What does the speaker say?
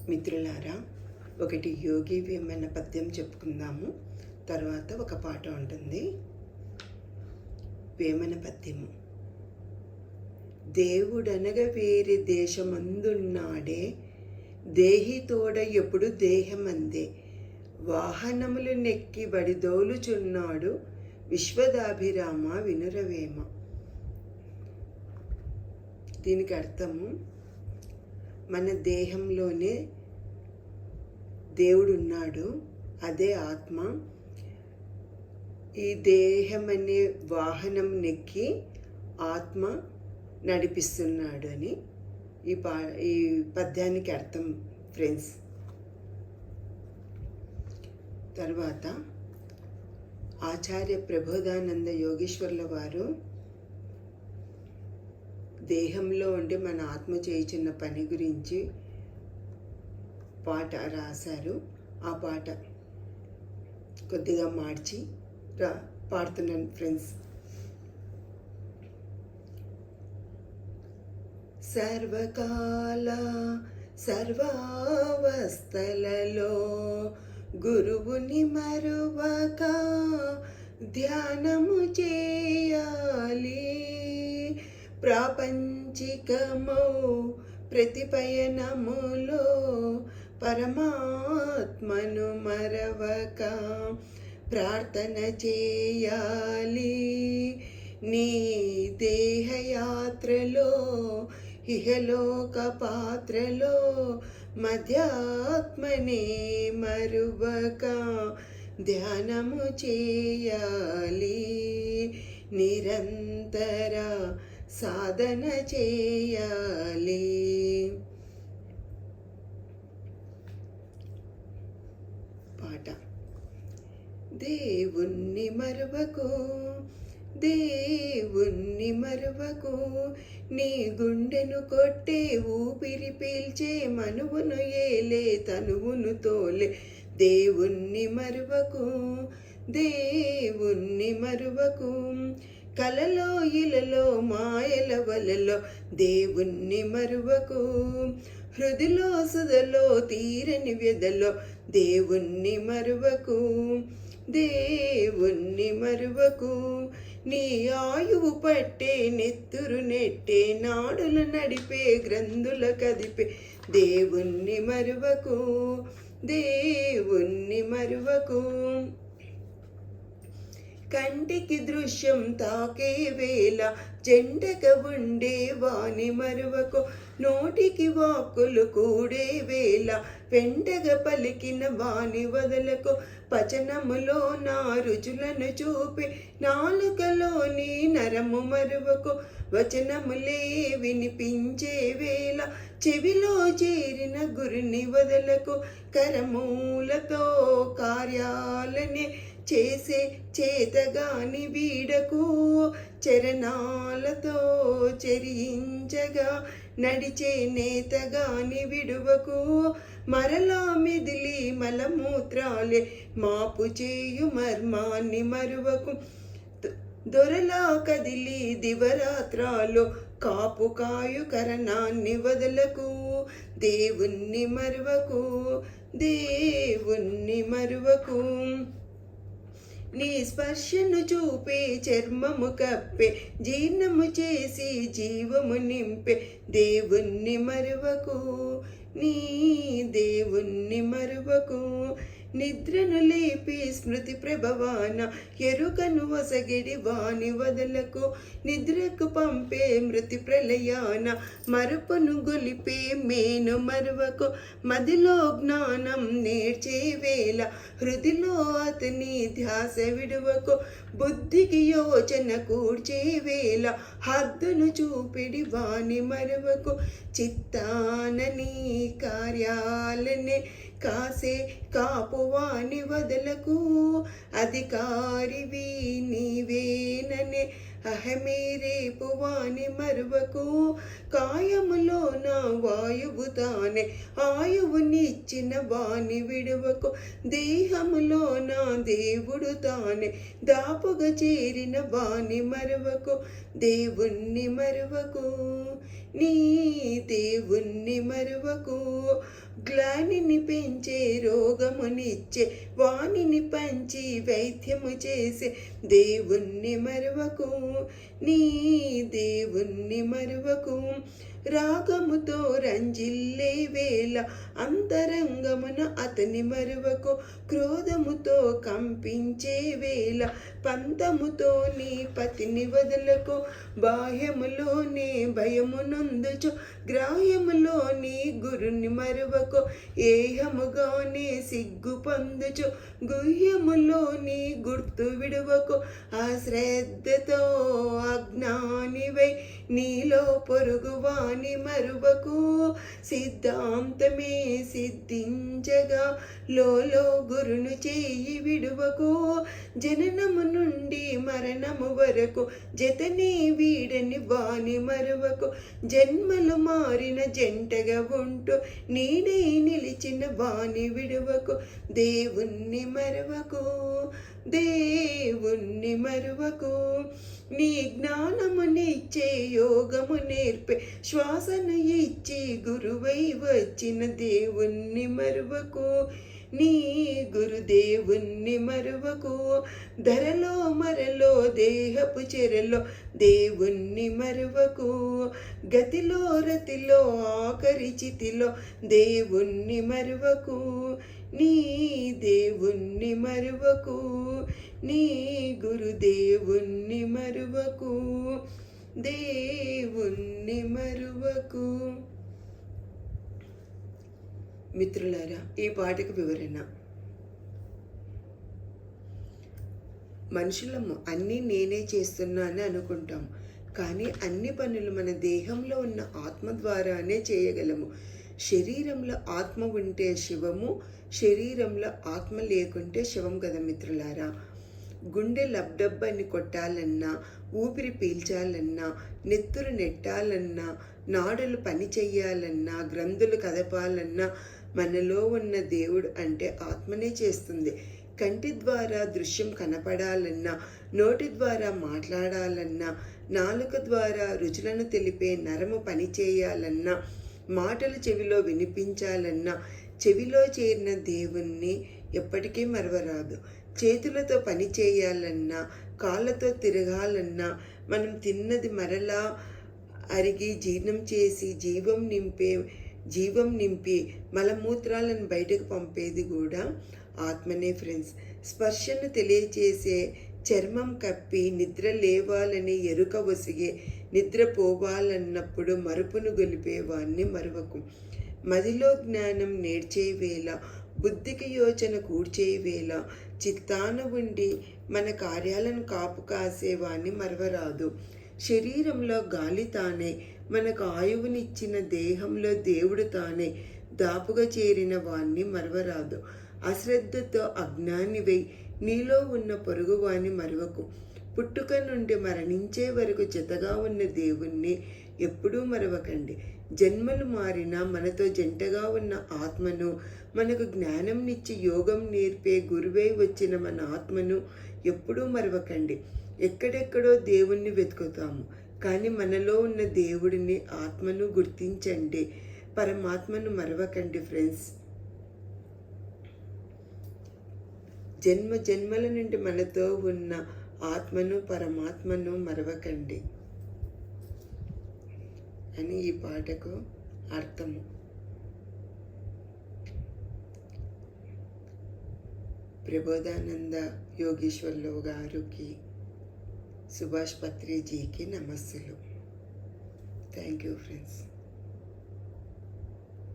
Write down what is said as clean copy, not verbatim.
మిత్రులారా, ఒకటి యోగి వేమన పద్యం చెప్పుకుందాము. తర్వాత ఒక పాట ఉంటుంది. వేమన పద్యము. దేవుడనగ వేరే దేశమందున్నాడే, దేహి తోడ ఎప్పుడు దేహమందే, వాహనములు నెక్కి బడిదోలుచున్నాడు, విశ్వదాభిరామ వినురవేమ. దీనికి అర్థము, మన దేహంలోనే దేవుడు ఉన్నాడు, అదే ఆత్మ. ఈ దేహం అనే వాహనం నెక్కి ఆత్మ నడిపిస్తున్నాడు అని ఈ పద్యానికి అర్థం ఫ్రెండ్స్. తర్వాత ఆచార్య ప్రబోధానంద యోగేశ్వర్ల వారు దేహంలో ఉండి మన ఆత్మ చేయుచున్న పని గురించి పాట రాశారు. ఆ పాట కొద్దిగా మార్చి పాడుతున్నాను ఫ్రెండ్స్. సర్వకాల సర్వావస్థలలో గురువుని మరువక ధ్యానము చేయాలి, ప్రాపంచికమౌ ప్రతిపయనములో పరమాత్మను మరవక ప్రార్థన చేయాలి. నీ దేహయాత్రలో ఇహలోక పాత్రలో మధ్యాత్మనే మరువక ధ్యానము చేయాలి, నిరంతర సాధన చేయాలి. పాట. దేవుణ్ణి మరువకు, దేవుణ్ణి మరువకు, నీ గుండెను కొట్టే ఊపిరి పీల్చే మనువును ఏలే తనువును తోలే. దేవుణ్ణి మరువకు, దేవుణ్ణి మరువకు, కలలో ఇలలో మాయల వలలో దేవుణ్ణి మరువకు, హృదిలో సుధలో తీరని వ్యధలో దేవుణ్ణి మరువకు, దేవుణ్ణి మరువకు, నీ ఆయువు పట్టే నెత్తురు నెట్టే నాడులు నడిపే గ్రంథుల కదిపే దేవుణ్ణి మరువకు, దేవుణ్ణి మరువకు, కంటికి దృశ్యం తాకే వేళ జెండగా ఉండే వాణి మరువకు, నోటికి వాక్కులు కూడే వేళ వెంటగా పలికిన వాణి వదలకు, పచనములో నా రుచులను చూపి నాలుకలోని నరము మరువకు, వచనములే వినిపించే వేళ చెవిలో చేరిన గురుని వదలకు, కరమూలతో కార్యాలనే చేసే చేతగాని వీడకు, చరణాలతో చెరించగా నడిచే నేతగాని విడువకు, మరలా మిదిలి మలమూత్రాలే మాపు చేయు మర్మాన్ని మరువకు, దొరలా కదిలి దివరాత్రాలు కాపు కాయు కరణాన్ని వదలకు, దేవుణ్ణి మరువకు, దేవుణ్ణి మరువకు, నీ స్పర్శను చూపే చర్మము కప్పే జీర్ణము చేసి జీవము నింపే దేవుణ్ణి మరువకు, నీ దేవుణ్ణి మరువకు, నిద్రను లేపి స్మృతి ప్రభవాన ఎరుకను వసగిడి వాణి వదలకు, నిద్రకు పంపే మృతి ప్రళయాన మరుపును గొలిపే మేను మరువకు, మదిలో జ్ఞానం నేర్చే వేళ హృదిలో అతని ధ్యాస విడువకు, బుద్ధికి యోచన కూర్చే వేళ హద్దును చూపిడి వాణి మరువకు, చిత్తానని కార్యాలనే కాసే కాపువాని వదలకు, అధికారివి నీవేననే అహమే రేపు వాని మరువకు, కాయములో నా వాయు ఆయువు తానే ఆయువునిచ్చిన వాణి విడువకు దేహములో నా దేవుడు తానే దాపుగా చేరిన వాణి మరువకు దేవుణ్ణి మరువకు నీ దేవుణ్ణి మరువకు గ్లానిని పెంచే రోగమునిచ్చే వాణిని పంచి వైద్యము చేసే దేవుణ్ణి మరువకు నీ దేవుణ్ణి మరువకు రాగముతో రంజిల్లే వేళ అంతరంగమున అతని మరువకు క్రోధముతో కంపించే వేళ పంతముతో నీ పతిని వదలకు బాహ్యములోనే భయమునందుచు గ్రాహ్యములో నీ గురుని మరువకు ఏహముగానే సిగ్గు పొందుచు గుహ్యములో నీ గుర్తు విడువకు అశ్రద్ధతో అజ్ఞానివై నీలో పొరుగువాని మరువకు సిద్ధాంతమే సిద్ధించగా లోలో గురును చేయి విడువకు జననము నుండి మరణము వరకు జతనే వీడని వాని మరువకు జన్మలు మారిన జంటగా ఉంటూ నీడై నిలిచిన వాని విడువకు దేవుణ్ణి మరువకు దేవుణ్ణి మరువకు నీ జ్ఞానమునిచ్చే యోగము నేర్పే శ్వాసను ఇచ్చి గురువై వచ్చిన దేవుణ్ణి మరువకు నీ గురుదేవుణ్ణి మరువకు ధరలో మరలో దేహపు చెరలో దేవుణ్ణి మరువకు గతిలో రతిలో ఆఖరి చితిలో దేవుణ్ణి మరువకు నీ దేవుణ్ణి మరువకు నీ గురుదేవుణ్ణి మరువకు దేవుణ్ణి మరువకు. మిత్రులారా, ఈ పాటకు వివరణ. మనుషులము అన్నీ నేనే చేస్తున్నానని అనుకుంటాం, కానీ అన్ని పనులు మన దేహంలో ఉన్న ఆత్మ ద్వారానే చేయగలము. శరీరంలో ఆత్మ ఉంటే శివము, శరీరంలో ఆత్మ లేకుంటే శివం కదా మిత్రులారా. గుండె లబ్డబ్బని కొట్టాలన్నా, ఊపిరి పీల్చాలన్నా, నెత్తురు నెట్టాలన్నా, నాడులు పని చెయ్యాలన్నా, గ్రంథులు కదపాలన్నా మనలో ఉన్న దేవుడు అంటే ఆత్మనే చేస్తుంది. కంటి ద్వారా దృశ్యం కనపడాలన్నా, నోటి ద్వారా మాట్లాడాలన్నా, నాలుక ద్వారా రుచులను తెలిపే నరము పని చేయాలన్నా, మాటలు చెవిలో వినిపించాలన్నా చెవిలో చేరిన దేవుణ్ణి ఎప్పటికీ మరవరాదు. చేతులతో పని చేయాలన్నా, కాళ్ళతో తిరగాలన్నా, మనం తిన్నది మరలా అరిగి జీర్ణం చేసి జీవం నింపి మలమూత్రాలను బయటకు పంపేది కూడా ఆత్మనే ఫ్రెండ్స్. స్పర్శను తెలియచేసే చర్మం కప్పి నిద్ర లేవాలని ఎరుక ఒసిగే నిద్రపోవాలన్నప్పుడు మరుపును గొలిపేవాన్ని మరువకు. మదిలో జ్ఞానం నేర్చే వేళ, బుద్ధికి యోచన కూర్చే వేళ, చిత్తాన ఉండి మన కార్యాలను కాపు కాసేవాన్ని మరవరాదు. శరీరంలో గాలి తానే, మనకు ఆయువునిచ్చిన దేహంలో దేవుడు తానే దాపుగా చేరిన వాణ్ణి మరవరాదు. అశ్రద్ధతో అజ్ఞానివై నీలో ఉన్న పొరుగువాని మరవకు. పుట్టుక నుండి మరణించే వరకు జతగా ఉన్న దేవుణ్ణి ఎప్పుడూ మరవకండి. జన్మలు మారినా మనతో జంటగా ఉన్న ఆత్మను, మనకు జ్ఞానంనిచ్చి యోగం నేర్పే గురువై వచ్చిన మన ఆత్మను ఎప్పుడూ మరవకండి. ఎక్కడెక్కడో దేవుణ్ణి వెతుకుతాము, కానీ మనలో ఉన్న దేవుడిని, ఆత్మను గుర్తించండి. పరమాత్మను మరవకండి ఫ్రెండ్స్. జన్మల నుండి మనతో ఉన్న ఆత్మను, పరమాత్మను మరవకండి అని ఈ పాటకు అర్థము. ప్రబోధానంద యోగేశ్వర్లు గారికి, సుభాష్ పత్రిజీకి నమస్సులు. Thank you friends.